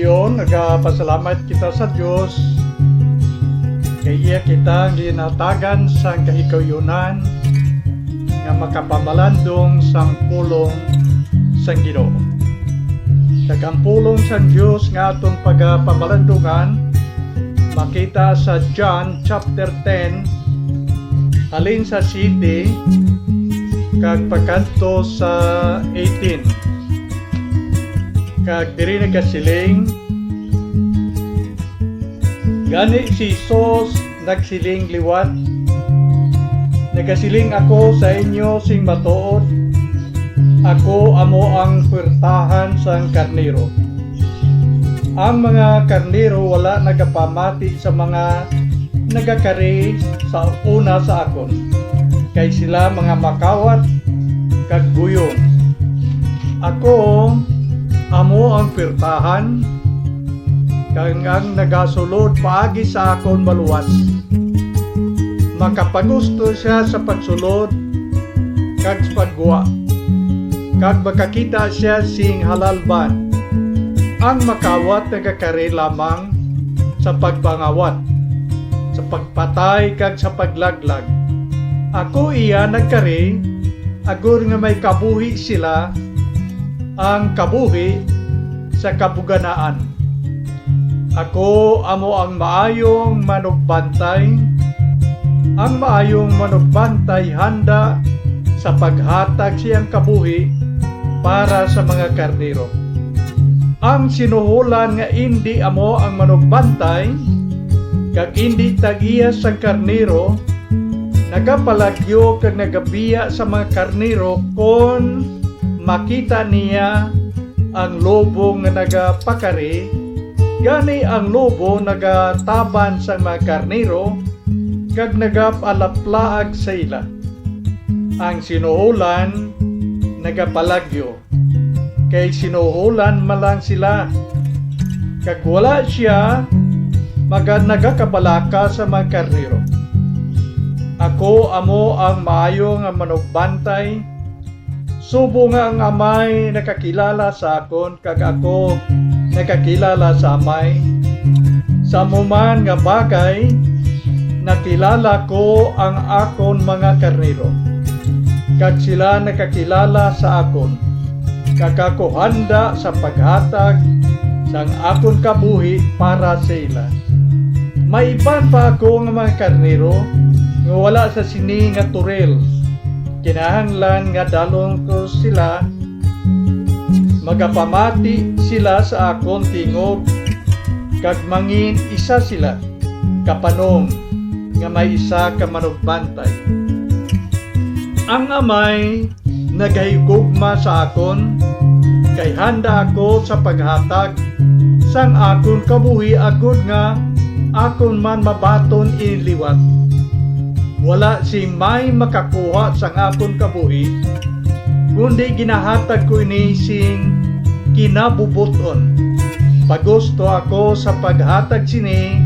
Panginoon, nagapasalamat kita sa Dios kay iya kita ginatagan sa kahigayunan nga makapamalandong sang pulong sang Ginoo. Kag ang pulong sang Dios nga aton pagapamalandungan makita sa John chapter 10 halin sa 7 kag pagkanto sa 18. Kag diri nagasiling gani si Sos nagsiling liwat, nagasiling ako sa inyo sing matuod, ako amo ang puwertahan sang karnero. Ang mga karnero wala nagapamati sa mga nagakari sa una sa akon, kay sila mga makawat kag guyong. Ako amo ang puwertahan, kag ang nagasulod paagi sa akon maluwas. Makapagusto siya sa pagsulod kag sa pagguwa, kag makakita siya sing halalban. Ang makawat nagakari lamang sa pagbangawat, sa pagpatay kag sa paglaglag. Ako iya nagkari agur nga may kabuhi sila, ang kabuhi sa kabuganaan. Ako amo ang maayong manugbantay. Ang maayong manugbantay handa sa paghatag siyang kabuhi para sa mga karnero. Ang sinuhulan nga hindi amo ang manugbantay kag hindi tagiya sang karnero, nagapalagyo kag nagabiya sa mga karnero kon makita niya ang lobo nga nagapakari. Gani ang lobo nagataban sa mga karnero kag nagapalaplaag sa ila. Ang sinuhulan nagapalagyo, kay sinuhulan malang sila, kag wala siya nagakabalaka sa mga karnero. Ako amo ang maayo nga manugbantay. Subo nga ang amay nakakilala sa akon, kag ako nakakilala sa amay. Sa muman nga bagay, nakilala ko ang akon mga karnero, kag sila nakakilala sa akon, kag ako handa sa paghatag sang akon kabuhi para sa ila. Maiban pa ako nga mga karnero nga wala sa sini nga turel. Kinahanglan nga dalon ko sila, magapamati sila sa akon tingog, kag mangin isa sila kapanom nga may isa ka manugbantay. Ang amay nagahigugma sa akon, kay handa ako sa paghatag sang akon kabuhi agud nga akon man mabaton iniliwat. Wala sing may makakuha sang akon kabuhi, kundi ginahatag ko ini sing kinabubuton. Pagusto ako sa paghatag sini,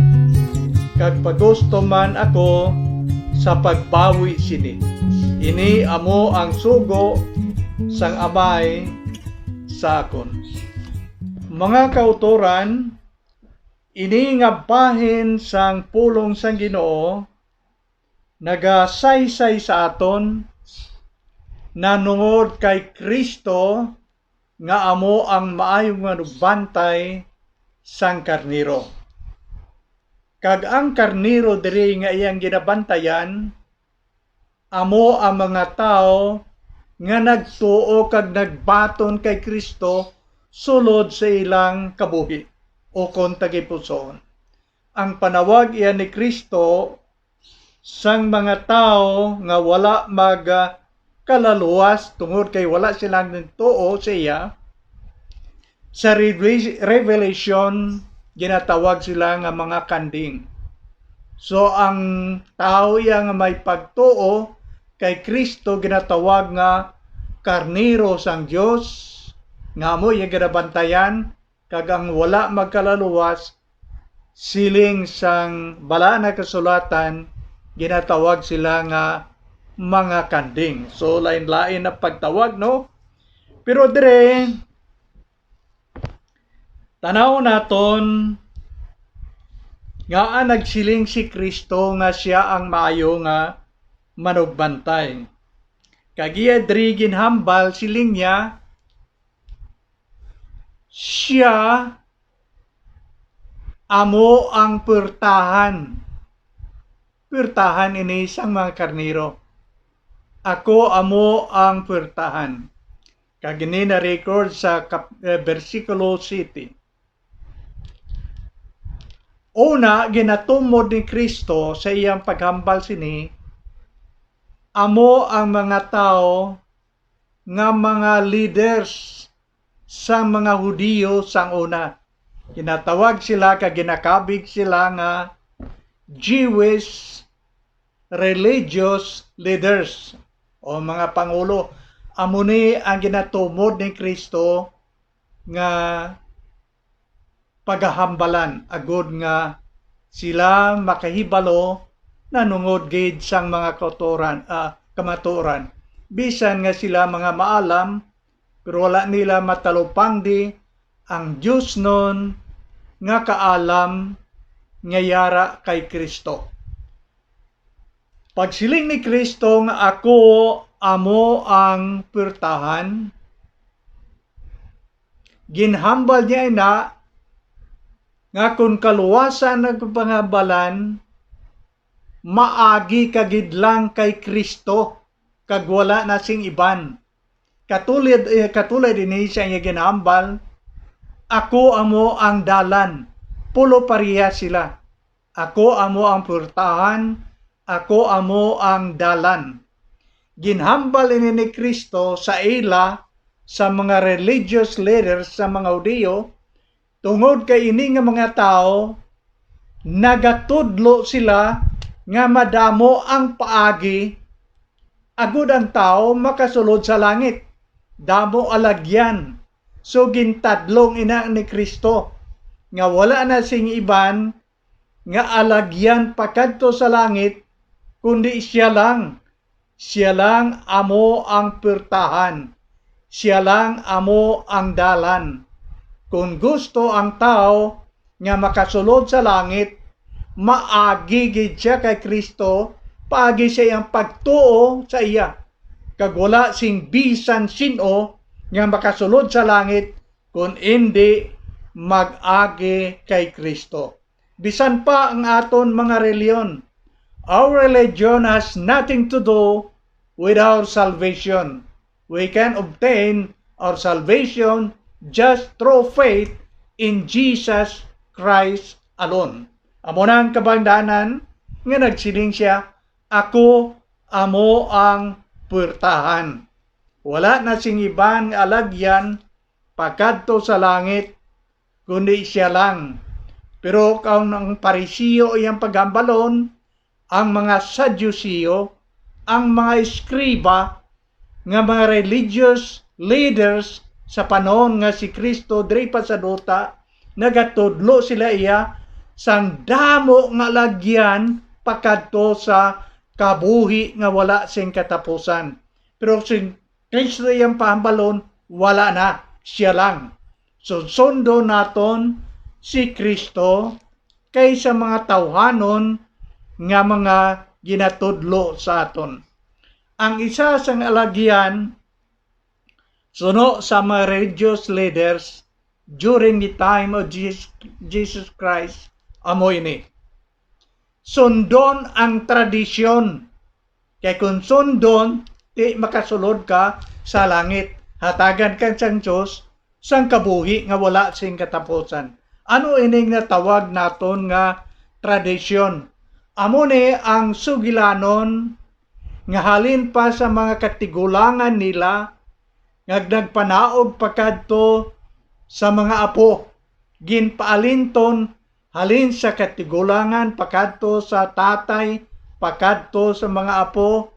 kag pagusto man ako sa pagbawi sini. Ini amo ang sugo sang amay sa akon. Mga kautoran, ini nga bahin sang pulong sang Ginoo nagasaysay sa aton nanungod kay Kristo nga amo ang maayong manugbantay sang karnero. Kag ang karnero diri nga iyang ginabantayan amo ang mga tao nga nagtuo kag nagbaton kay Kristo sulod sa ilang kabuhi o kon tagipusoon. Ang panawag iyan ni Kristo sang mga tao nga wala magkalaluwas tungod kay wala silang nagtuo sa iya. Sa Revelation ginatawag sila nga mga kanding. So ang tao iya nga may pagtuo kay Kristo ginatawag nga karnero sang Dios, nga amo iya ginabantayan, kag ang wala magkalaluwas siling sang bala na kasulatan ginatawag sila nga mga kanding. So lain-lain na pagtawag, no? Pero dire Tanaw naton nga nagsiling si Kristo nga siya ang maayo nga manugbantay. Kagiya diri ginhambal siling niya siya amo ang purtahan. Purtahan ini sang mga karniro. Ako amo ang purtahan. Kagini na record sa versikulo 7. Una, ginatumod ni Kristo sa iyang paghambal sini, amo ang mga tao nga mga leaders sa mga Hudiyo sang una. Ginatawag sila kag ginakabig sila nga Jewish religious leaders o mga pangulo. Amo ni ang ginatumod ni Kristo nga pagahambalan agud nga sila makahibalo nanungod gid sang mga kamatuoran. Bisan nga sila mga maalam pero wala nila matalupandi ang Diyos nun nga kaalam nga yara kay Kristo. Pagsiling ni Kristo nga ako amo ang purtahan, ginhambal niya ina nga kung kaluwasan nagpangabalan, maagi kagidlang kay Kristo kag wala na sing iban. Katulad ini siya nga ginhambal, ako amo ang dalan, pulo pareha sila. Ako amo ang purtahan, ako amo ang dalan. Ginhambal ini ni Kristo sa ila sa mga religious leaders sa mga Hudiyo tungod kay ini nga mga tao nagatudlo sila nga madamo ang paagi agud ang tao makasulod sa langit. Damo alagyan. So gintadlong ina ni Kristo nga wala na sing iban nga alagyan pakadto sa langit kundi siya lang. Siya lang amo ang purtahan. Siya lang amo ang dalan. Kung gusto ang tao nga makasulod sa langit, maagi gid siya kay Kristo, paagi sa iyang pagtuo sa iya. Kag wala sing bisan sino nga makasulod sa langit kung hindi mag-agi kay Kristo. Bisan pa ang aton mga reliyon. Our religion has nothing to do with our salvation. We can obtain our salvation just through faith in Jesus Christ alone. Amo na ang kabangdanan nga nagsiling siya, ako amo ang purtahan. Wala na sing iban nga alagyan pakadto sa langit kundi siya lang. Pero kung ang Parisiyo iyang paghambalon, ang mga Sadduceo, ang mga eskriba, nga mga religious leaders sa panahon nga si Kristo diri pa sa duta, nagatudlo sila iya sang damo nga lagyan pakadto sa kabuhi nga wala sing katapusan. Pero si Kristo iyang pahambalon, wala na, siya lang. So sundo naton si Kristo kaysa mga tawhanon nga mga ginatudlo sa aton. Ang isa sang alagyan suno sa mga religious leaders during the time of Jesus Christ amo ini. Sundon ang tradisyon. Kay kung sundon, di makasulod ka sa langit. Hatagan ka sang Diyos sang kabuhi nga wala sing katapusan. Ano ining natawag naton nga tradisyon? Amo ni ang sugilanon nga halin pa sa mga katigulangan nila nga nagpanaog pakadto sa mga apo. Ginpaalinton halin sa katigulangan pakadto sa tatay, pakadto sa mga apo.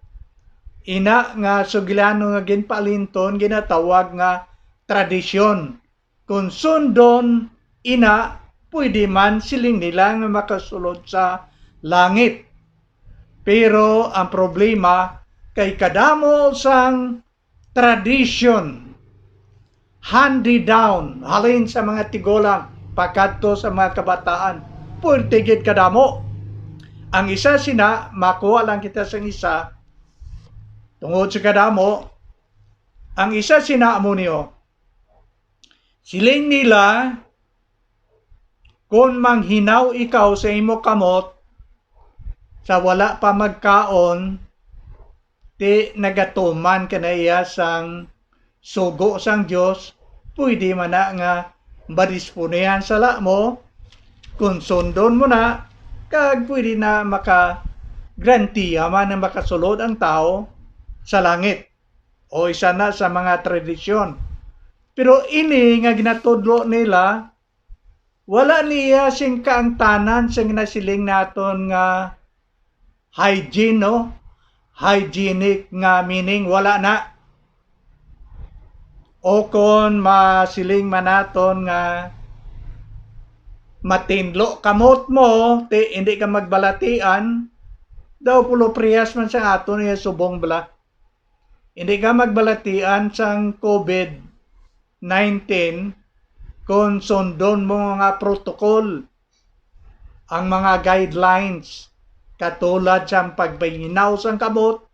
Ina nga sugilano nga ginpaalinton ginatawag nga tradisyon. Kung sundon ina, pwede man siling nila nga makasulod sa langit. Pero ang problema kay kadamo sang tradisyon handi down halin sa mga tigulang pagkadto sa mga kabataan. Purtigid kadamo. Ang isa sina makuha lang kita sa isa tungod sa kadamo. Ang isa sina amo niyo. Siling nila kung manghinaw ikaw sa imo kamot sa wala pa magkaon ti nagatuman ka na iya sang sugo sang Dios, pwede man na nga madispunihan sa la mo kung sundon mo na kag pwede na maka-grantiya man na makasulod ang tao sa langit o isa na sa mga tradisyon. Pero ini nga ginatudlo nila wala niya sing kaangtanan sa ginasiling naton nga hygiene, no? Hygienic nga meaning wala na. O kon masiling manaton nga matinlo kamot mo, ti hindi ka magbalatian, daw pulo priyas man sa aton niya subong bala. Hindi ka magbalatian sang COVID-19 kung sundon mo nga protocol, ang mga guidelines, katulad sa pagpanginaw sang kamot,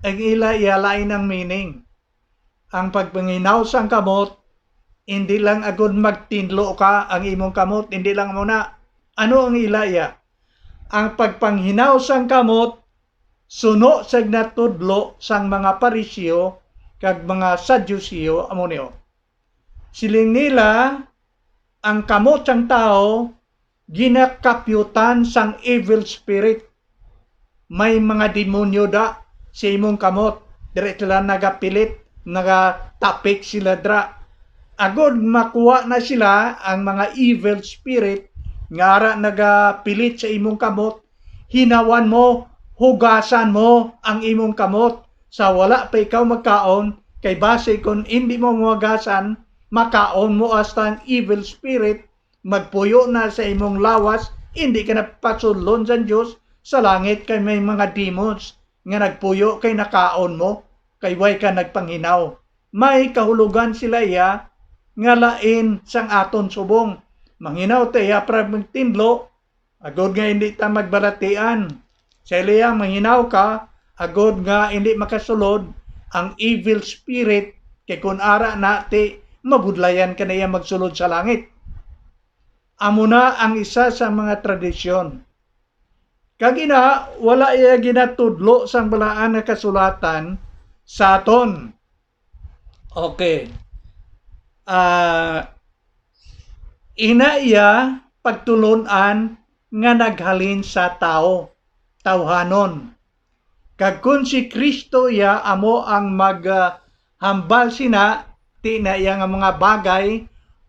ang iyalain ang meaning. Ang pagpanginaw sang kamot, hindi lang agad magtinlo ka ang imong kamot, hindi lang muna. Ano ang ilaya? Ang pagpanghinaw sang kamot, suno sa natudlo sang mga parisyo, kag mga Sadduceo, amo niyo. Siling nila, ang kamot sang tao, ginakapyutan sang evil spirit. May mga demonyo da sa imong kamot. Dire sila nagapilit, nagatapik sila dra. Agod makuha na sila ang mga evil spirit, ngara nagapilit sa imong kamot, hinawan mo, hugasan mo ang imong kamot. Sa wala pa ikaw magkaon, kay base kung hindi mo hugasan, makaon mo hasta ang evil spirit, magpuyo na sa imong lawas, hindi ka napasulon sa Diyos, sa langit kay may mga demons nga nagpuyo kay nakaon mo, kay way ka nagpanghinaw. May kahulugan sila iya, nga lain sang aton subong. Manghinaw tayo para magtinlo, agod nga hindi ta magbalatian. Sa iliya manghinaw ka, agod nga hindi makasulod ang evil spirit, kay kung ara nati, mabudlayan ka na iya magsulod sa langit. Amo na ang isa sa mga tradisyon. Kagina, wala iya ginatudlo sang balaan na kasulatan sa aton. Okay. Ina iya pagtulunan nga naghalin sa tao, tawhanon. Kag kun si Kristo iya amo ang maghambal sina, ti na iya nga mga bagay,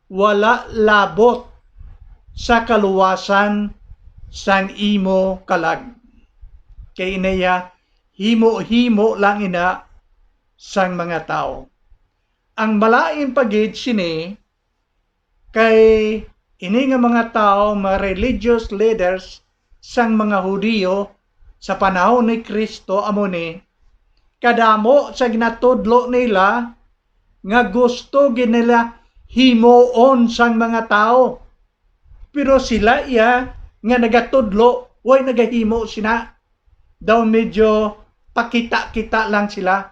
wala labot sa kaluwasan sang imo kalag. Kay inaya, himo-himo lang ina sang mga tao. Ang malain pagid sini, kay ini nga mga tao, mga religious leaders sang mga Hudiyo sa panahon ni Kristo amo ni, kadamo sa ginatudlo nila nga gusto ginila himuon sang mga tao. Pero sila iya nga nagatudlo, way nagahimo sina. Daw medyo pakita-kita lang sila.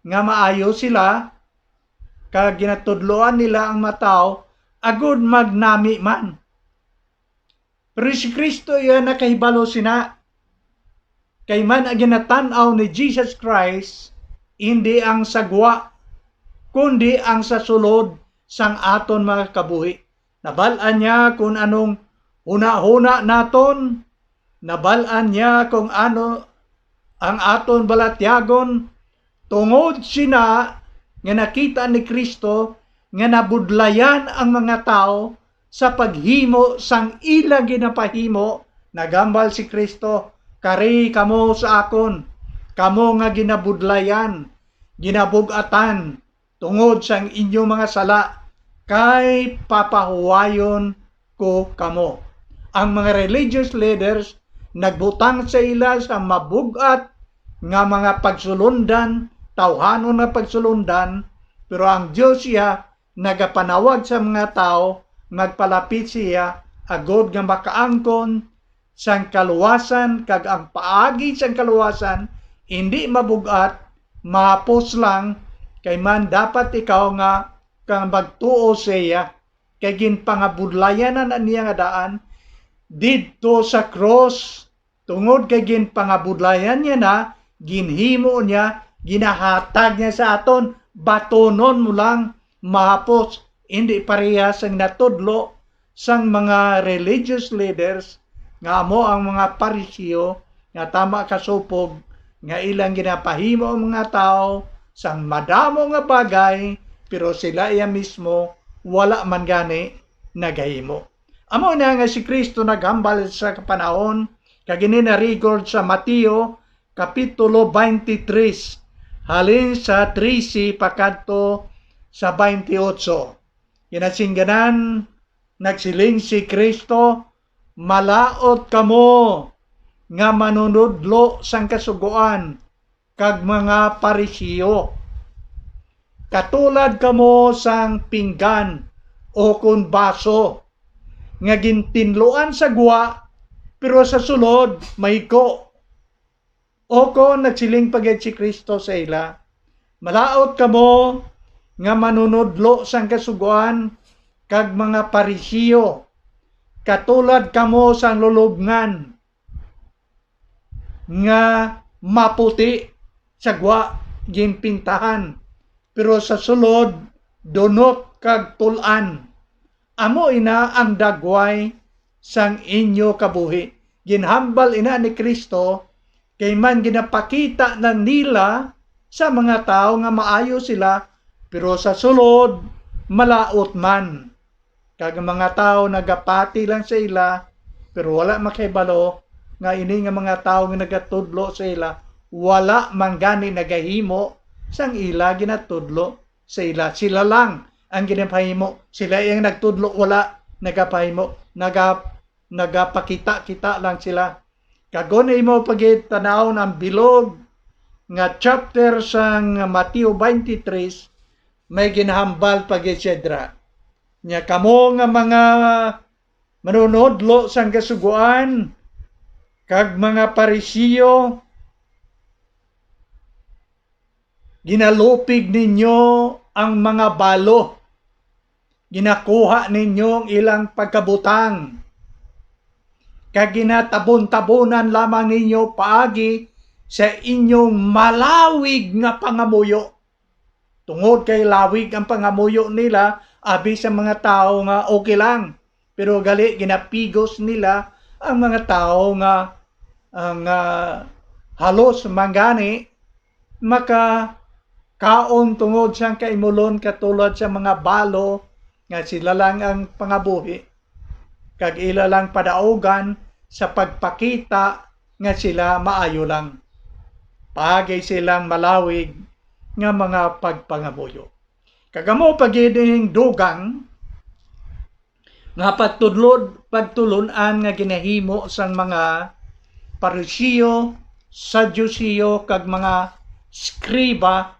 Nga maayo sila, kag ginatudloan nila ang matao, agud magnami man. Pero si Kristo iya nakahibalo sina. Kay man ang ginatanaw ni Jesus Christ, hindi ang sagwa, kundi ang sasulod sang aton mga kabuhi. Nabalaan niya kung anong huna-huna naton, nabalaan niya kung ano ang aton balatyagon, tungod sina nga nakita ni Kristo nga nabudlayan ang mga tao sa paghimo sang ila ginapahimo. Nagambal si Kristo, kari kamo sa akon, kamo nga ginabudlayan, ginabugatan, tungod sang inyo mga sala, kay papahuwayon ko kamo. Ang mga religious leaders nagbutang sa ila sa mabugat nga mga pagsulundan, tawhanon na pagsulundan, pero ang Diyos siya nagapanawag sa mga tao magpalapit siya agod nga makaangkon sang kaluwasan kag ang paagi sang kaluwasan hindi mabugat mahapos lang kay man dapat ikaw nga kang magtuo siya kay ginpangabudlayan na niya nga daan didto sa cross tungod kay ginpangabudlayan niya na ginhimo niya ginahatag niya sa aton batonon mo lang mahapos hindi parehas ang natudlo sang mga religious leaders nga amo ang mga Parisiyo nga tama kasupog nga ilang ginapahimo ang mga tao sang madamo nga bagay pero sila iya mismo wala man gani nagahimo. Amo na nga si Kristo naghambal sa panahon kag ini na-record sa Mateo kapitulo 23 halin sa 13 pakadto sa 28. Kinasingganan nagsiling si Kristo, malaot kamo nga manunudlo sang kasuguan kag mga Parisiyo. Katulad kamo sang pinggan o kun baso nga gintinluan sa gwa pero sa sulod mahiko. O kon nagsiling pagid si Kristo sa ila, malaot kamo nga manunudlo sang kasuguan kag mga Parisiyo. Katulad kamo sang lulubngan nga maputi sa gwa ginpintahan pero sa sulod dunot kag tulan. Amo ina ang dagway sang inyo kabuhi. Ginhambal ina ni Kristo kay man ginapakita na nila sa mga tao nga maayo sila pero sa sulod malaot man. Kag mga tao nagapati lang sa ila pero wala makahibalo nga ini nga mga tao nga nagatudlo sa ila wala man gani nagahimo sang ila ginatudlo sa ila. Sila lang ang ginapahimo. Sila yung nagtudlo wala nagapahimo. Nagapakita-kita lang sila. Kagon imo pagit tanawon ang bilog nga chapter sang Mateo 23 may ginahambal pagit siya dra. Nya kamo nga mga manunodlo sang kasuguan kag mga Parisiyo ginalupig ninyo ang mga balo. Ginakuha ninyo ang ilang pagkabutang. Kag ginatabon-tabonan lamang ninyo paagi sa inyong malawig nga pangamuyo. Tungod kay lawig ang pangamuyo nila, abi sa mga tao nga okay lang. Pero gali ginapigos nila ang mga tao nga halos mangani maka kaon tungod siyang kaimulon katulad sa mga balo nga sila lang ang pangabuhi. Kag ila lang padaugan sa pagpakita nga sila maayo lang. Pagay silang malawig nga mga pagpangabuyo. Kagamo pagiding dugang nga pagtulunan nga ginahimo sang mga Parisiyo, Sadduceo kag mga skriba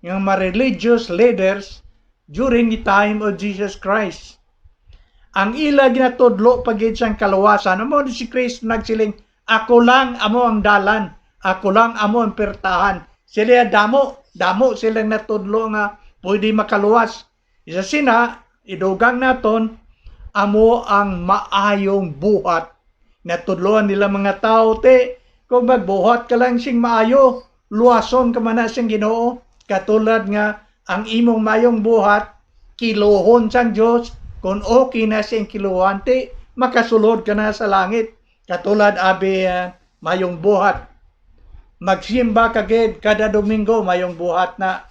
nga mga religious leaders during the time of Jesus Christ. Ang ila ginatudlo pagid sang kaluwasan. Amo si Kristo nagsiling, ako lang amo ang dalan, ako lang amo ang pertahan. Sila damo silang natudlo nga pwede makaluwas. Isa sina idugang naton amo ang maayong buhat. Natudloan nila mga tao kung magbuhat ka lang sing maayo, luwason ka man na sing Ginoo. Katulad nga ang imong mayong buhat kilohon sang Dios. Kung okay na siyang kiluhan, makasulod ka na sa langit. Katulad abi mayong buhat. Magsimba kagid kada Domingo, mayong buhat na.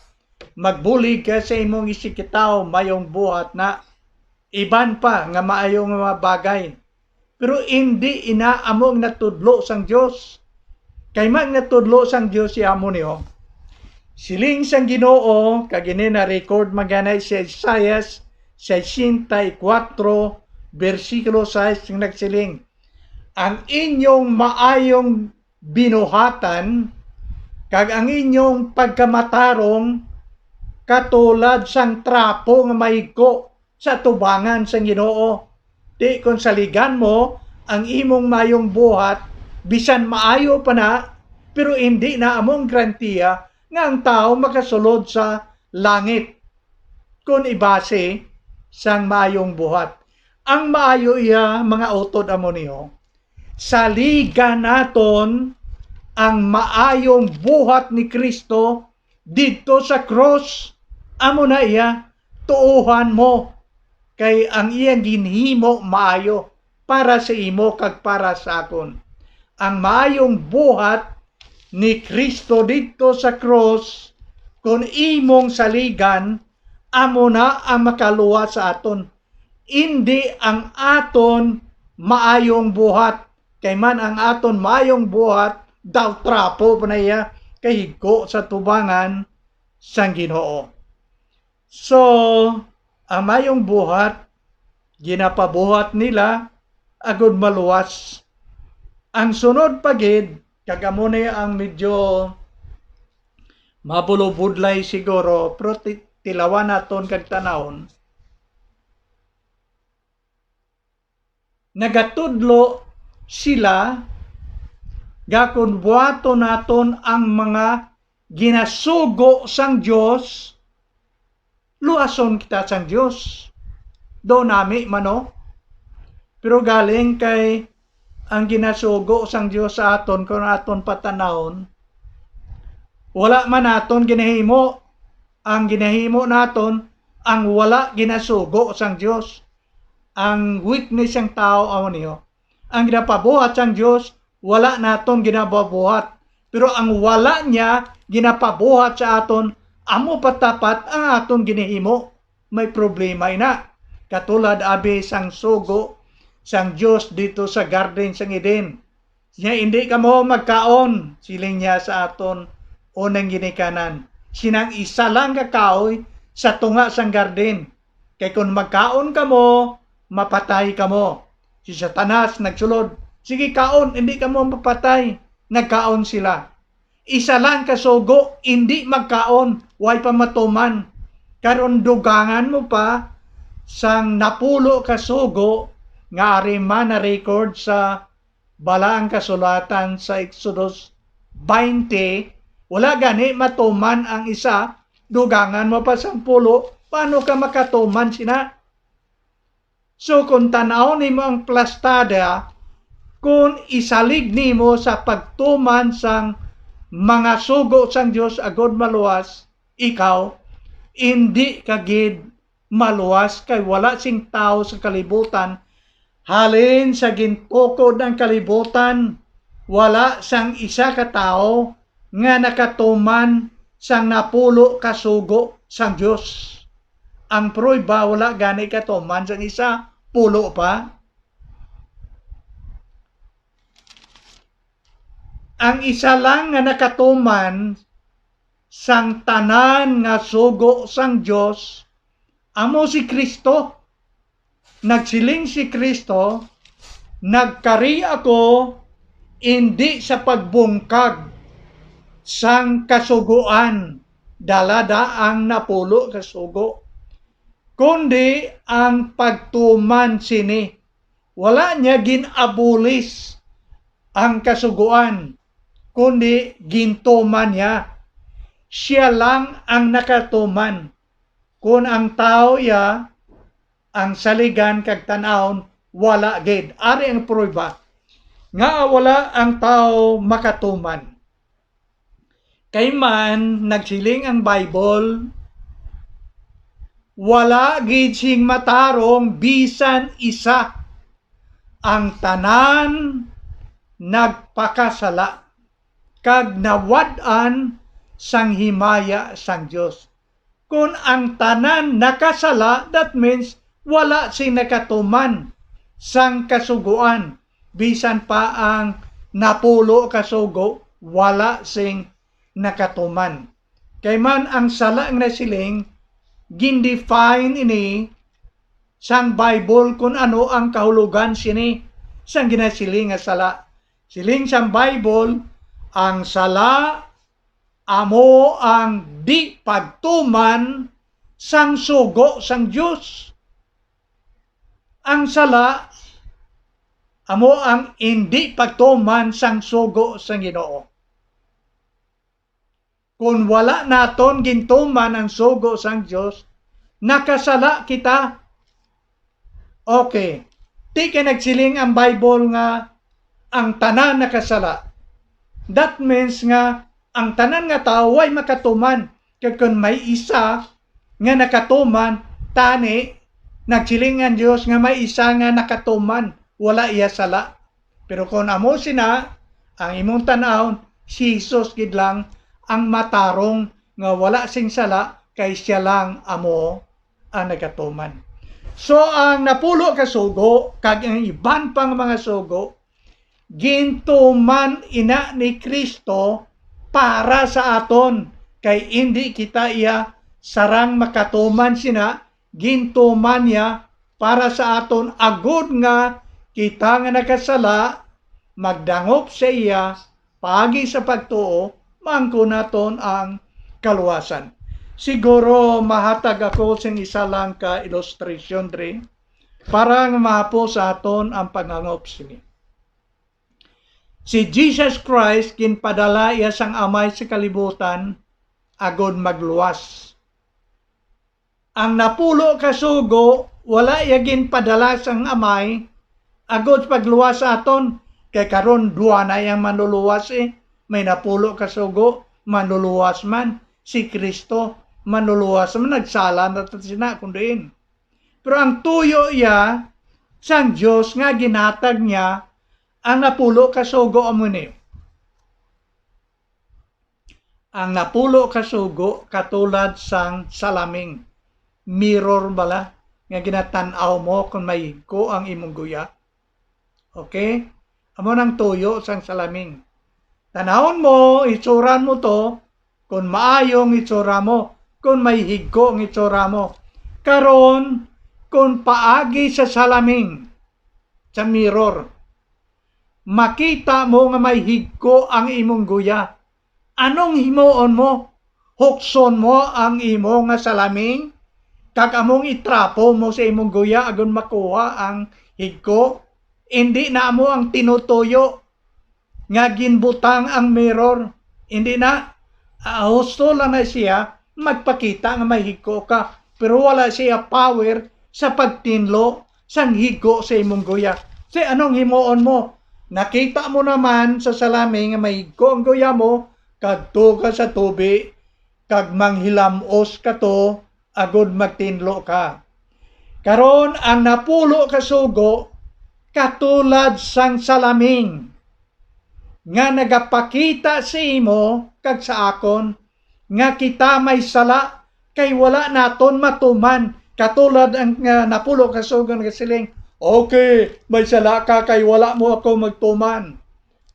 Magbulig ka sa imong isikitaw, mayong buhat na. Iban pa nga maayong mga bagay. Pero hindi inaamong natudlo sang Dios. Kay man natudlo sang Dios si amo niyo. Siling sang Ginoo kagini na record maganay sa Isaiah 64 versikulo 6 nagsiling, ang inyong maayong binuhatan kag ang inyong pagkamatarong katulad sang trapo nga mahigko sa tubangan sang Ginoo. Di kung saligan mo ang imong mayong buhat, bisan maayo pa na, pero hindi na among garantiya nga ang tao makasulod sa langit kung ibase sang mayong buhat. Ang maayo iya mga utod amo niyo, saligan naton ang maayong buhat ni Kristo didto sa cross. Amo na iya, tuuhan mo kay ang iyang ginhimo maayo para sa imo kag para sa akon. Ang maayong buhat ni Kristo didto sa cross, kung imong saligan, amo na ang makaluwa sa aton. Hindi ang aton maayong buhat. Kay man ang aton maayong buhat, daw trapo pa na iya, kay higko sa tubangan sang Ginoo. So, ang mayong buhat, ginapabuhat nila, agud maluwas. Ang sunod pagid, kagamo na ang medyo mabulubudlay siguro, pero tilawan naton kag tanawon. Nagatudlo sila, gakon buhato naton ang mga ginasugo sang Dios, luason kita sang Dios. Do nami mano. Pero galing kay ang ginasugo sang Dios sa aton kung aton patanawon, wala man naton ginahimo. Ang ginahimo naton ang wala ginasugo sang Dios. Ang weakness sang tao amo niyo. Ang ginapabuhat sang Dios, wala naton ginapabuhat. Pero ang wala niya ginapabuhat sa aton, amo patapat ang aton ginahimo. May problema ina. Katulad abi sang sugo sang Dios dito sa garden sang Eden. Siya hindi ka mo magkaon, siling niya sa aton unang ginikanan. Sinang isa lang kakaoy sa tunga sang garden. Kay kung magkaon ka mo, mapatay ka mo. Si Satanas nagsulod, sige kaon, hindi ka mo mapatay. Nagkaon sila. Isa lang kasugo, hindi magkaon, way pa matuman. Karon dugangan mo pa sang napulo kasugo nga arima na record sa balaang kasulatan sa Exodus 20, wala gani matuman ang isa, dugangan mo pa sang pulo, paano ka makatuman sina? So kung tanaw nimo ang plastada, kung isalig nimo sa pagtuman sang mga sugo sang Dios agod maluwas, ikaw hindi kagid maluwas kay wala sing tao sa kalibutan. Halin sa gintukod ng kalibutan, wala sang isa ka tao nga nakatuman sang napulo kasugo sang Dios. Ang prueba wala gani katuman sang isa, pulo pa. Ang isa lang nga nakatuman sang tanan nga sugo sang Dios, amo si Kristo. Nagsiling si Kristo, nagkari ako hindi sa pagbungkag sang kasuguan, dalada ang napulo kasugo, kundi ang pagtuman sini. Wala niya ginabulis ang kasuguan, kundi gintuman niya. Siya lang ang nakatuman. Kung ang tao ya, ang saligan kag tanawon, wala gid. Ari ang prueba nga wala ang tao makatuman. Kay man nagsiling ang Bible, wala gid sing matarong bisan isa. Ang tanan nagpakasala kag nawad-an sang himaya sang Dios. Kung ang tanan nakasala, that means wala sing nakatuman sang kasuguan. Bisan pa ang napulo kasugo, wala sing nakatuman. Kay man ang sala ang nasiling, gindefine ini sang Bible kung ano ang kahulugan sini sang ginasiling nga sala. Siling sang Bible, ang sala amo ang di pagtuman sang sugo sang Dios. Ang sala amo ang hindi pagtuman sang sugo sang Ginoo. Kung wala naton gintuman ang sugo sang Dios, nakasala kita. Okay. Di ka nagsiling ang Bible nga ang tanan nakasala. That means nga ang tanan nga tao ay makatuman. Kaya kung may isa nga nakatuman, tani, nagsiling ang Diyos nga may isa nga nakatuman, wala iya sala. Pero kung amo sina, ang imong tanawon, si Jesus gid lang ang matarong nga wala sing sala, kay siya lang amo ang nakatuman. So, ang napulo ka sugo, kag ang iban pang mga sugo, gintuman ina ni Kristo para sa aton. Kay hindi kita iya sarang makatuman sina, gintuman niya para sa aton. Agud nga kita nga nakasala, magdangop sa iya, pagi sa pagtuo, maangko naton ang kaluwasan. Siguro mahatag ako sa isa lang ka illustration dre para nga mahapo sa aton ang pangangop sini. Si Jesus Christ ginpadala iya sang amay sa kalibutan agod magluwas. Ang napulo ka sugo wala iya ginpadala sang amay agod pagluwas sa aton, kay karon duwa na yang manluluwas may napulo ka sugo manluluwas man si Kristo. Manluluwas man, nagsala na sina kundiin. Pero ang tuyo iya sang Diyos nga ginatag niya ang napulo ka sugo amuni. Ang napulo ka sugo katulad sang salaming mirror bala nga ginatan-aw mo kung may higko ang imong guya. Okay? Amo nang tuyo sang salaming. Tanawon mo, itsuran mo to, kung maayong itsura mo, kung may higko ang itsura mo. Karon, kung paagi sa salaming, sa mirror, makita mo nga may higko ang imong guya. Anong himuon mo? Hukson mo ang imo nga salaming, kag among itrapo mo sa imong guya agon makuha ang higko. Hindi na mo ang tinutuyo nga ginbutang ang mirror. Hindi na. Husto lang na siya magpakita nga may higko ka, pero wala siya power sa pagtinlo sang higko sa imong guya. Say anong himuon mo? Nakita mo naman sa salamin nga may higko ang guya mo, kadto ka sa tubi, kag manghilamos ka to, agod magtinlo ka. Karon ang napulo ka sugo, katulad sang salaming, nga nagapakita sa imo, kag sa akon, nga kita may sala, kay wala naton matuman. Katulad ang napulo ka sugo nga siling, okay, may sala ka, kay wala mo ako magtuman.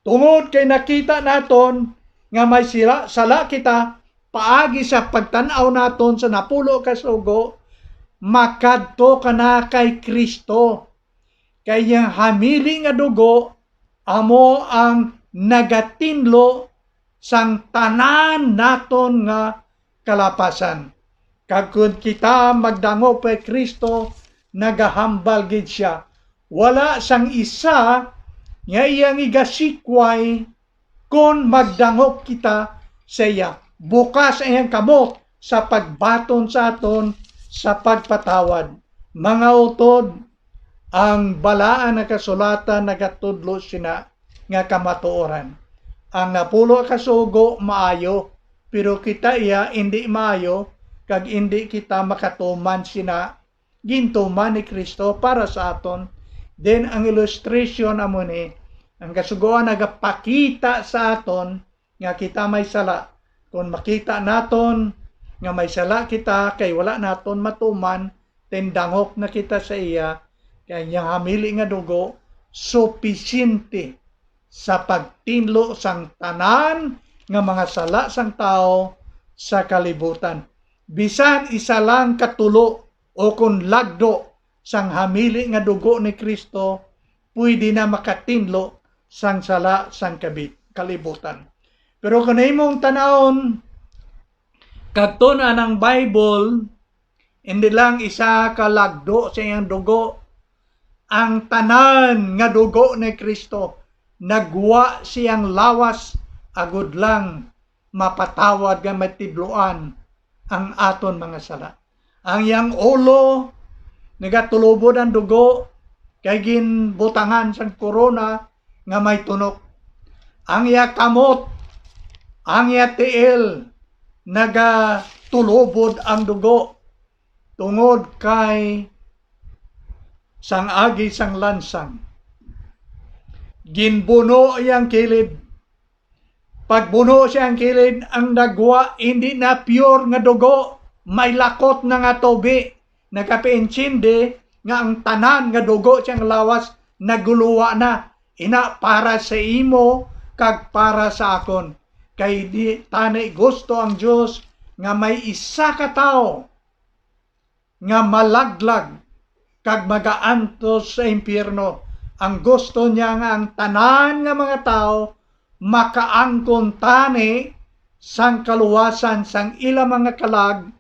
Tungod kay nakita naton, nga may sala kita, paagi sa pagtanaw naton sa napulo ka sugo, makadto ka na kay Kristo. Kay yung hamili nga dugo, amo ang nagatinlo sang tanan naton nga kalapasan. Kag kun kita magdango kay Kristo, nagahambal gid siya. Wala sang isa nga iyang igasikway kung magdangop kita sa iya. Bukas ang kamot sa pagbaton sa aton sa pagpatawad. Mga utod, ang balaan na kasulatan nagatudlo sina nga kamatuoran. Ang napulo kasugo maayo, pero kita iya hindi maayo, kag hindi kita makatuman sina gintuman ni Kristo para sa aton. Then ang illustration amo ni, ang kasugoan nagapakita sa aton nga kita may sala. Kung makita naton nga may sala kita, kay wala naton matuman, tendangok na kita sa iya, kay yang hamili nga dugo supisyente sa pagtinlo sang tanan nga mga sala sang tao sa kalibutan. Bisan isa lang katulo o kung lagdo sang hamili nga dugo ni Kristo, pwede na makatinlo sang sala sang kalibutan. Pero kung imong tanawon Kadto na ng Bible, hindi lang isa ka lagdo sa iyang dugo, ang tanan nga dugo ni Kristo nagwa siyang lawas agud lang mapatawad nga matibluan ang aton mga sala. Ang yang ulo nagatulubod ang dugo kay ginbutangan sa korona nga may tunok. Ang iya kamot, ang iya tiil nagatulubod ang dugo tungod kay sang agi sang lansang. Ginbuno iyang kilid. Pagbuno siyang kilid, ang nagwa hindi na pure nga dugo, may lakot na nga tobi. Nakapiintsindi nga ang tanan nga dugo siyang lawas naguluwa na. Ina para sa imo kag para sa akon. Kay di tani gusto ang Dios nga may isa ka tawo nga malaglag kag magaantos sa impyerno. Ang gusto niya nga ang tanan nga mga tao makaangkon tani sang kaluwasan sang ilang mga kalag.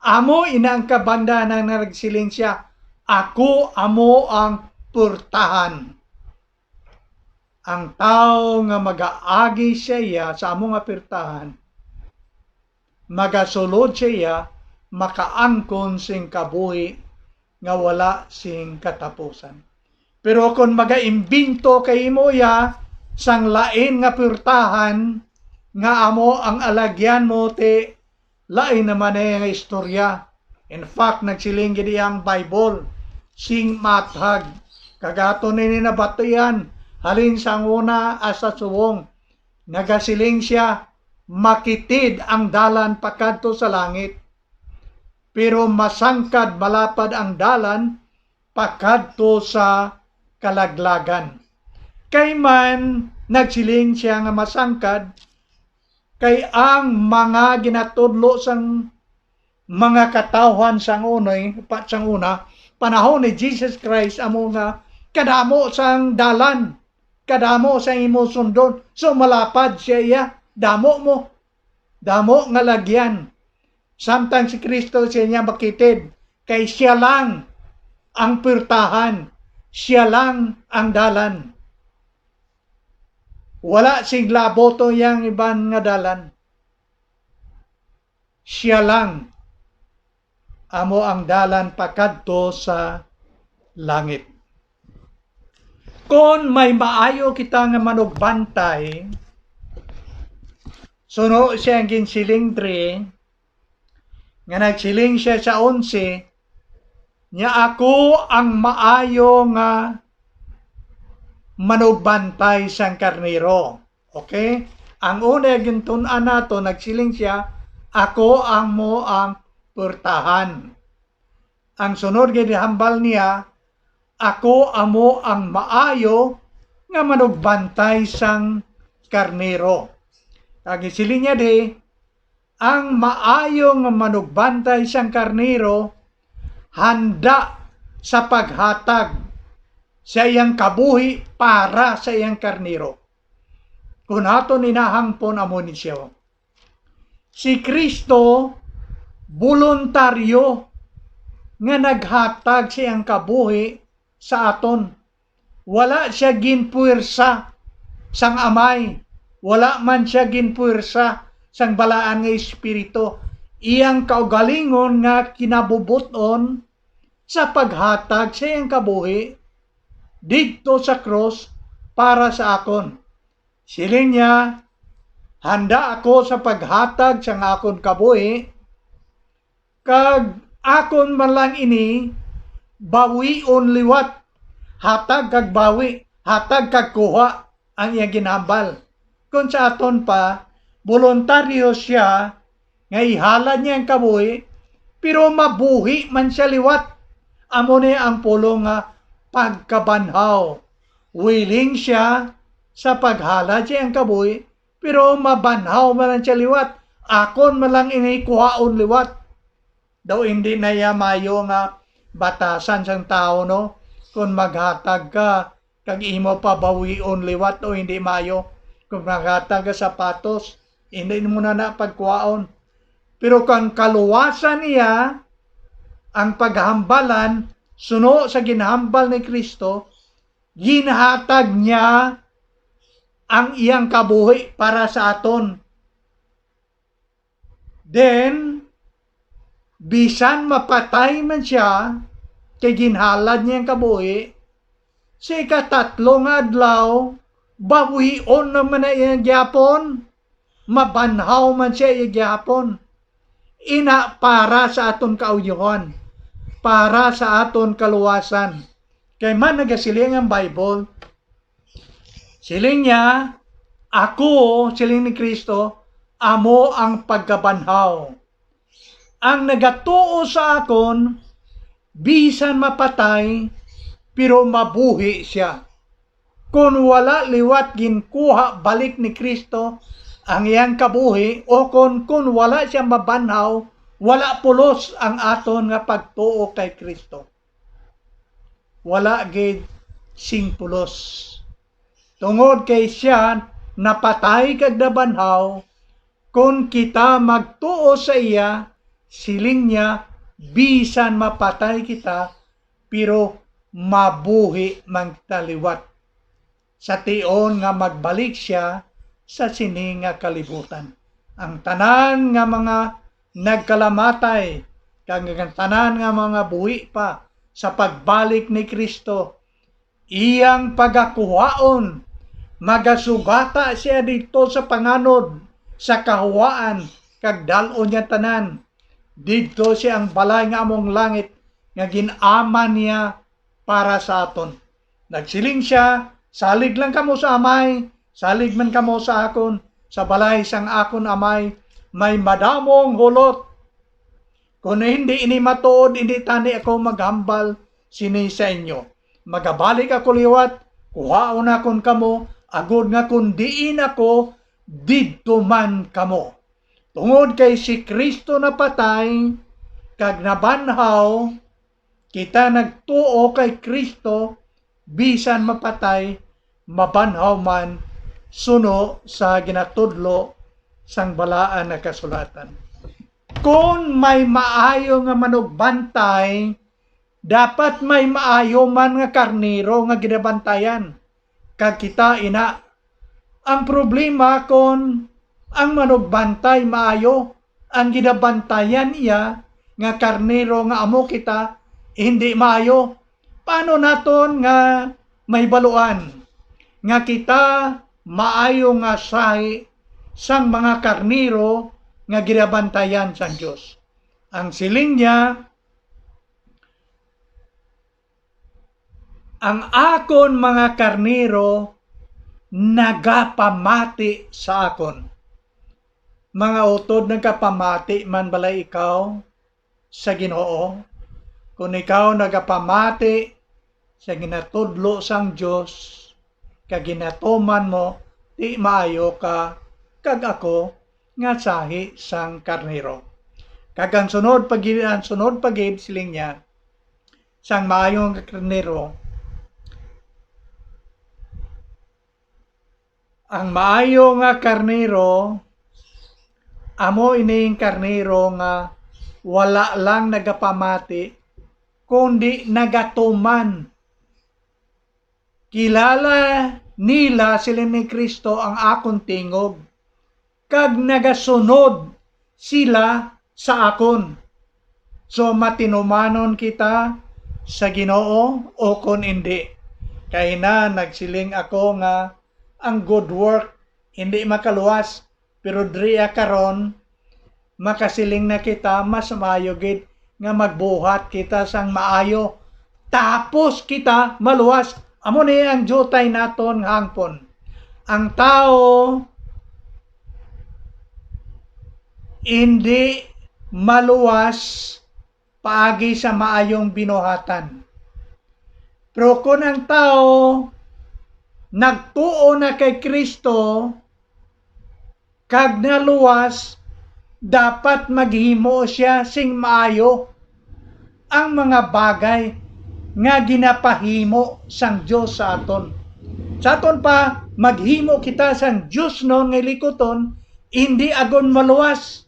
Amo ina ang kabanda na nagsiling siya, ako amo ang purtahan. Ang tao nga magaagi siya sa amo nga purtahan, magasulod siya, makaangkon sing kabuhi nga wala sing katapusan. Pero kung magaimbinto kay imo ya sang lain nga purtahan nga amo ang alagyan mo ti lain naman nga istorya. In fact, nagsiling gid ang Bible sing mathag kagato ni nabatayan halin sang una asa suwong nagasiling siya makitid ang dalan pakadto sa langit. Pero masangkad malapad ang dalan pakadto sa kalaglagan. Kay man nagsiling siya nga masangkad kay ang mga ginatudlo sang mga katawhan sang una panahon ni Jesus Christ amo nga kadamo sang dalan, kadamo sang imo sundon, so malapad siya damo mo, damo nga lagyan. Samtang si Kristo siya niya makitid kay siya lang ang purtahan, siya lang ang dalan. Wala sing laboto yang iban nga dalan. Siya lang amo ang dalan pakadto sa langit. Kung may maayo kita nga manugbantay, suno siya ang ginsiling 3, nga nagsiling siya sa 11, nya ako ang maayo nga manugbantay sang karnero. Okay? Ang una gintunan nato, nagsiling siya, ako ang mo ang purtahan. Ang sunod gihambal niya, ako amo ang maayo nga manugbantay sang karnero. Kagisiling niya di, ang maayo nga manugbantay sang karnero handa sa paghatag sa iyang kabuhi para sa iyang karnero. Kung ato ninahangpon amo ni siya. Si Kristo voluntaryo nga naghatag sa iyang kabuhi sa aton. Wala siya ginpuwersa sang amay. Wala man siya ginpuwersa sang balaan nga espiritu. Iyang kaugalingon nga kinabubuton sa paghatag sa iyang kabuhi dito sa cross para sa akon. Siling niya, handa ako sa paghatag sa akon kabuhi, kag akon man lang ini, bawion liwat, hatag kag bawi, hatag kag kuha ang iyang ginambal. Kung sa aton pa, voluntaryo siya, nga ihalad niya ang kabuhi, pero mabuhi man siya liwat. Amo niya ang pulong nga pagkabanhaw. Willing siya sa paghalad siya ang kabuhi, pero mabanhaw man lang siya liwat. Akon man lang inikuhaon liwat. Daw hindi na mayo nga batasan sang tao, no? Kung maghatag ka, kag imo pa bawion liwat o hindi mayo. Kung maghatag ka sapatos, hindi mo na pagkuhaon. Pero kung kaluwasan niya, ang paghambalan, suno sa ginhambal ni Kristo, ginhatag niya ang iyang kabuhi para sa aton. Then, bisan mapatay man siya, kay ginhalad niya ang kabuhi, sa ikatatlong adlaw, bawion naman na iyang gyapon, mabanhaw man siya iyang gyapon. Ina para sa aton kauyuhan, para sa aton kaluwasan. Kay man nagasiling ang Bible, siling niya, ako, siling ni Kristo, amo ang pagkabanhaw. Ang nagatuo sa akon, bisan mapatay, pero mabuhi siya. Kung wala liwat ginkuha balik ni Kristo ang iyang kabuhi, o kung wala siya mabanhaw, wala pulos ang aton nga pagtuo kay Kristo. Wala gid sing pulos. Tungod kay siya napatay kag nabanhaw, kung kita magtuo sa iya, siling niya, bisan mapatay kita, pero mabuhi man taliwat. Sa tion nga magbalik siya sa sini nga kalibutan. Ang tanan nga mga nagkalamatay, kag ang tanan nga mga buhi pa sa pagbalik ni Kristo, iyang pagakuhaon, magasugata siya dito sa panganod, sa kahuwaan, kag dalon niya tanan. Dito siya ang balay nga among langit, nga ginaman niya para sa aton. Nagsiling siya, salig lang kamo sa amay, salig man kamo sa akon, sa balay sang akon amay, may madamong hulot. Kung hindi ini matuod, hindi tani ako maghambal sini sa inyo. Magabalik ako liwat, kuhaon akon kamo, agod nga kung diin ako, didto man kamo. Tungod kay si Kristo na patay, kag nabanhaw, kita nagtuo kay Kristo, bisan mapatay, mabanhaw man, suno sa ginatudlo sang balaan na kasulatan. Kung may maayo nga manugbantay, dapat may maayo man nga karniro nga ginabantayan. Kag kita ina, ang problema kung ang manugbantay maayo, ang ginabantayan iya nga karniro nga amo kita, hindi maayo. Paano naton nga may baluan nga kita maayo nga sahi sang mga karniro nga ginabantayan sa Dios? Ang siling niya, ang akon mga karniro nagapamati sa akon. Mga utod nagapamati man balay ikaw sa Ginoo? Kung ikaw nagapamati sa ginatudlo sang Dios, kag ginatuman mo, di maayo ka, kag ako, nga sahi sang karniro. Kag ang sunod pagid siling niya, sang maayong karniro, ang maayo nga karniro, amo ining karniro nga wala lang nagapamati, kundi nagatuman. Kilala nila sila ni Kristo ang akon tingog, kag nagasunod sila sa akon. So matinumanon kita sa Ginoo o kun hindi. Kay na nagsiling ako nga ang good work hindi makaluwas, pero driya karon makasiling na kita mas maayo gid nga magbuhat kita sang maayo, tapos kita maluwas. Amo ni ang jutay naton hangpon. Ang tao hindi maluwas paagi sa maayong binuhatan. Pero kung ang tao nagtuo na kay Kristo, kag naluwas, dapat maghimo siya sing maayo ang mga bagay nga ginapahimo sang Dios sa aton. Sa aton pa maghimo kita sang Dios non nga likoton, hindi agon maluwas,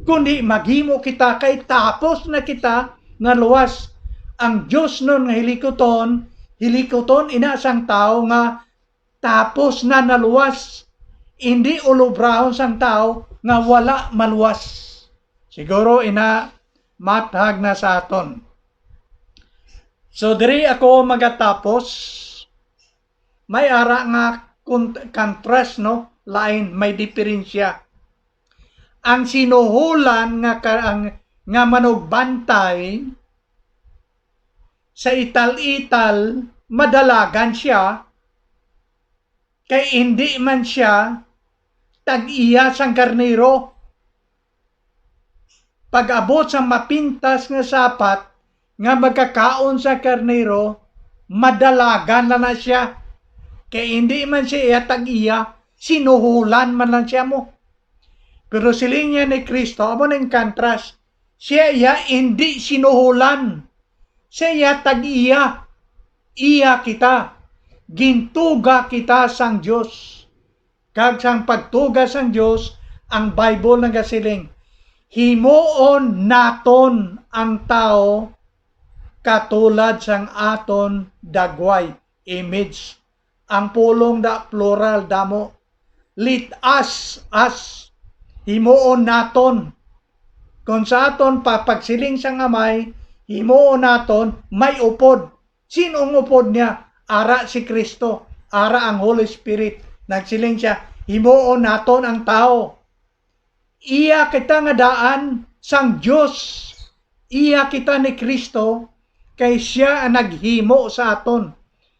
kundi maghimo kita kay tapos na kita nga luwas. Ang Diyos nun nga hilikoton inasang tao nga tapos na naluwas. Hindi ulubrahon sang tao nga wala maluwas. Siguro matag na sa aton. So diri ako magatapos. May ara nga contrast, no? Lain, may diferensya. Ang sinuhulan nga manugbantay sa ital-ital, madalagan siya, kay hindi man siya tag-iya sang karnero. Pag-abot sa mapintas nga sapat, nga magkakaon sa karnero, madalagan na siya. Kay hindi man siya tag-iya, sinuhulan man lang siya mo. Pero siling niya ni Kristo, amo ng contrast, siya hindi sinuhulan. Siya tag-iya. Iya kita. Gintuga kita sang Diyos. Kag sang pagtuga sang Diyos, ang Bible nga siling, himuon naton ang tao katulad sang aton dagway, image. Ang pulong da plural damo. Let us. Himuon naton. Kung sa aton papagsiling sang amay, himuon naton may upod. Sinong upod niya? Ara si Kristo. Ara ang Holy Spirit. Nagsiling siya, himuon naton ang tao. Iya kita nga daan sang Diyos. Iya kita ni Kristo kay siya ang naghimo sa aton.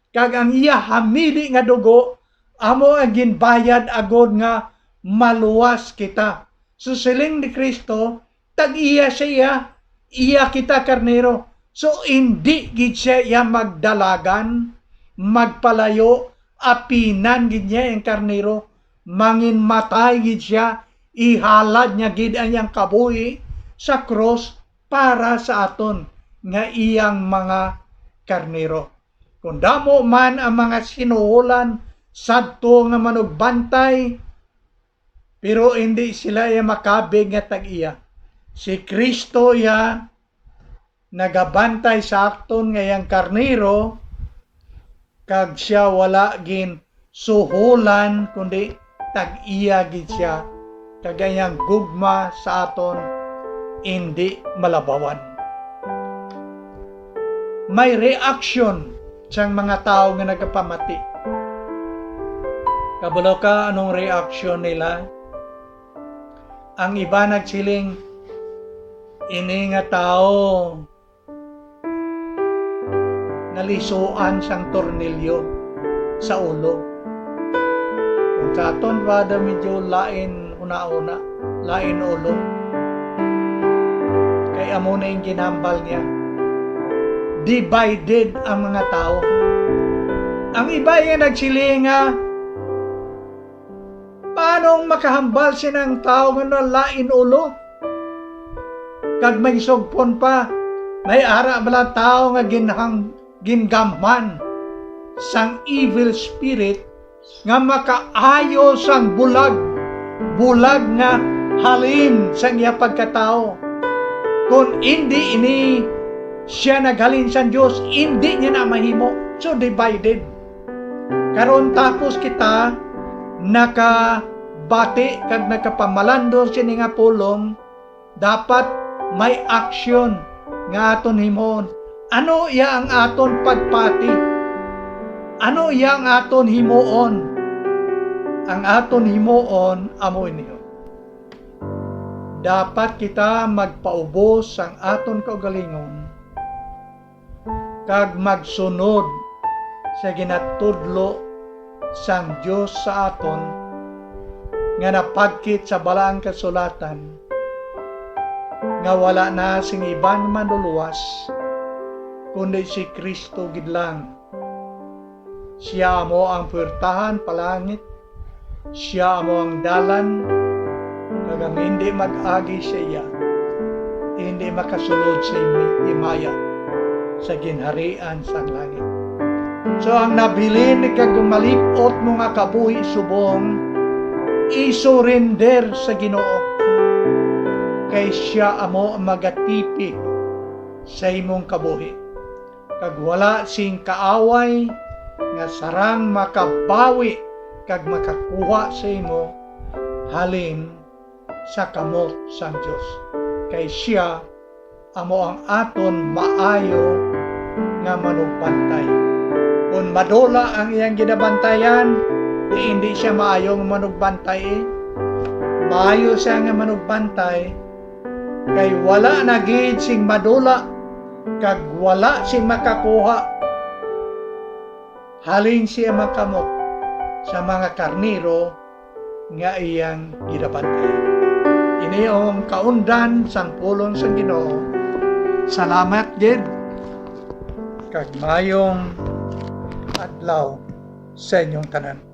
Kag ang iya hamili nga dugo, amo ang ginbayad agod nga maluwas kita. So siling ni Kristo, tag-iya siya, iya kita karnero. So hindi gid siya magdalagan, magpalayo, apinan gid niya ang karnero, mangin matay gid siya, ihalad niya gid ang iyang kabuhi sa cross para sa aton nga iyang mga karnero. Kung damo man ang mga sinuhulan sadto nga manugbantay, pero hindi sila makabig nga tag-iya. Si Kristo nagabantay sa aton ngayang karnero, kag siya wala gin suhulan kundi tag-iya gid siya, kagayang gugma sa aton hindi malabawan. May reaction sang mga tao nga nagapamati. Kabalo ka, anong reaction nila? Ang iba nagsiling, ini nga tao nalisuan sang tornilyo sa ulo. Kung sa aton ba medyo lain una-una, lain ulo. Kaya amo na yung ginambal niya. Divided ang mga tao. Ang iba yung nagsiling nga, paano makahambal siya ng tao nga lain ulo? Kag may sugpon pa, may ara bala tao nga gingamman sang evil spirit nga makaayo sang bulag nga halin sang iya pagkatao. Kung hindi ini siya naghalin sa Diyos, hindi niya na mahimo. So divided. Karon tapos kita nakabati kag nakapamalando sini nga pulong, dapat may action nga aton himon. Ano iya ang aton pagpati? Ano iya ang aton himuon? Ang aton himuon amo niyo. Dapat kita magpaubos ang aton kaugalingon kag magsunod sa ginatudlo sang Dios sa aton nga napagkit sa balaang kasulatan nga wala na sing iban manluluwas kundi si Kristo gid lang. Siya amo ang puwertahan palangit, siya amo ang dalan, kag ang hindi mag-agi sa iya, hindi makasulod sa imaya sa ginharian sa langit. So ang nabilin kag malipot mo nga kabuhi subong, isurrender sa Ginoo. kay siya amo ang magatipig sa imong kabuhi. Kag wala sing kaaway nga sarang makabawi kag makakuha sa imo halin sa kamot sang Dios. Kay siya amo ang aton maayo nga manugbantay. Kung madola ang iyang ginabantayan, hindi siya maayo nga manugbantay. Maayo siya nga manugbantay kay wala na gid sing madola kag wala sing makakuha halin siya makamot sa mga karniro nga iyang ginabantayan. Ini ang kaundan sang pulong sang Ginoo. Salamat gid kag mayong adlaw sa inyong tanan.